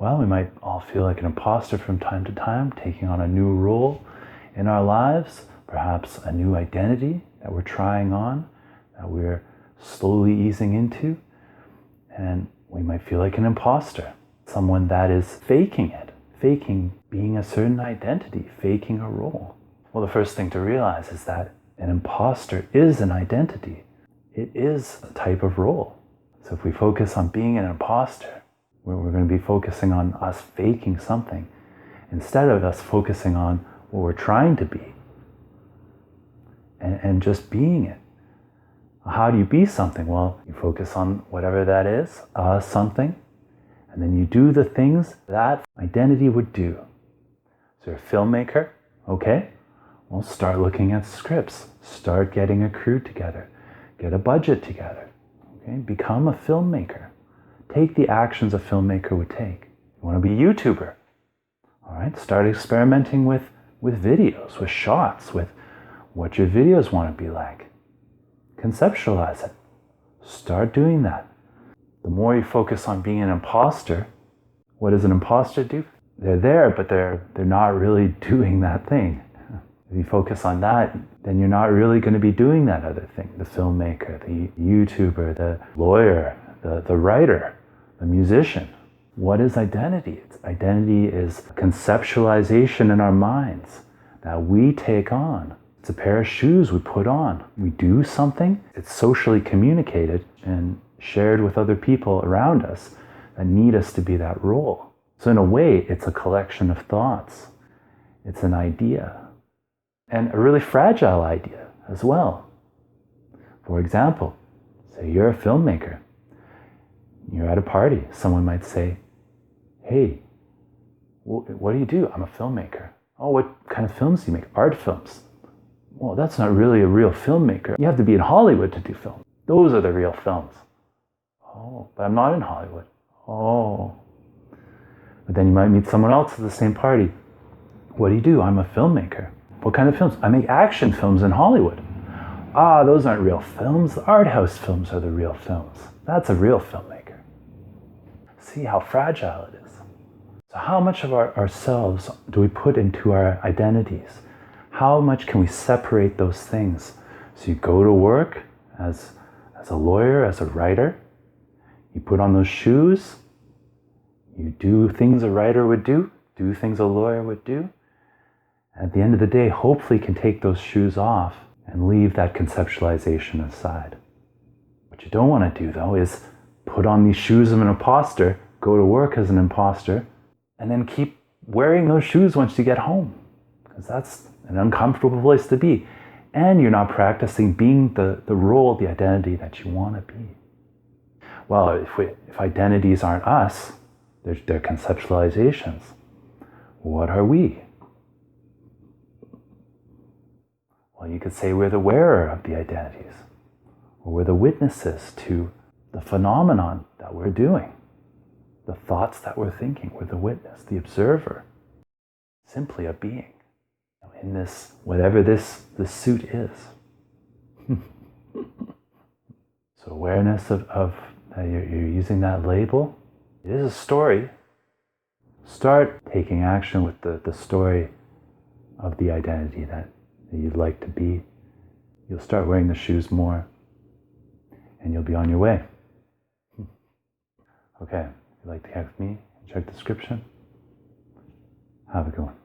Well, we might all feel like an imposter from time to time, taking on a new role in our lives, perhaps a new identity that we're trying on, that we're slowly easing into. And we might feel like an imposter, someone that is faking it, faking being a certain identity, faking a role. Well, the first thing to realize is that an imposter is an identity. It is a type of role. So if we focus on being an imposter, we're going to be focusing on us faking something instead of us focusing on what we're trying to be and just being it. How do you be something? Well, you focus on whatever that is, something, and then you do the things that identity would do. So you're a filmmaker, okay? Well, start looking at scripts, start getting a crew together, get a budget together, okay? Become a filmmaker. Take the actions a filmmaker would take. You want to be a YouTuber, all right? Start experimenting with videos, with shots, with what your videos want to be like. Conceptualize it. Start doing that. The more you focus on being an imposter, what does an imposter do? They're there, but they're not really doing that thing. If you focus on that, then you're not really going to be doing that other thing. The filmmaker, the YouTuber, the lawyer, the writer, the musician. What is identity? Identity is conceptualization in our minds that we take on. It's a pair of shoes we put on. We do something, it's socially communicated and shared with other people around us that need us to be that role. So in a way, it's a collection of thoughts. It's an idea. And a really fragile idea as well. For example, say you're a filmmaker. You're at a party. Someone might say, hey, what do you do? I'm a filmmaker. Oh, what kind of films do you make? Art films. Well, that's not really a real filmmaker. You have to be in Hollywood to do film. Those are the real films. Oh, but I'm not in Hollywood. Oh. But then you might meet someone else at the same party. What do you do? I'm a filmmaker. What kind of films? I make action films in Hollywood. Ah, those aren't real films. The art house films are the real films. That's a real filmmaker. See how fragile it is. So how much of ourselves do we put into our identities? How much can we separate those things? So you go to work as a lawyer, as a writer. You put on those shoes. You do things a writer would do things a lawyer would do. At the end of the day, hopefully you can take those shoes off and leave that conceptualization aside. What you don't want to do, though, is put on these shoes of an imposter, go to work as an imposter, and then keep wearing those shoes once you get home. Because that's an uncomfortable place to be. And you're not practicing being the role, the identity that you want to be. Well, if identities aren't us, they're conceptualizations. What are we? Well, you could say we're the wearer of the identities, or we're the witnesses to the phenomenon that we're doing, the thoughts that we're thinking. We're the witness, the observer, simply a being in this, whatever this suit is. So awareness of you're using that label. It is a story. Start taking action with the story of the identity that you'd like to be. You'll start wearing the shoes more, and you'll be on your way. Okay, if you'd like to connect with me, check the description. Have a good one.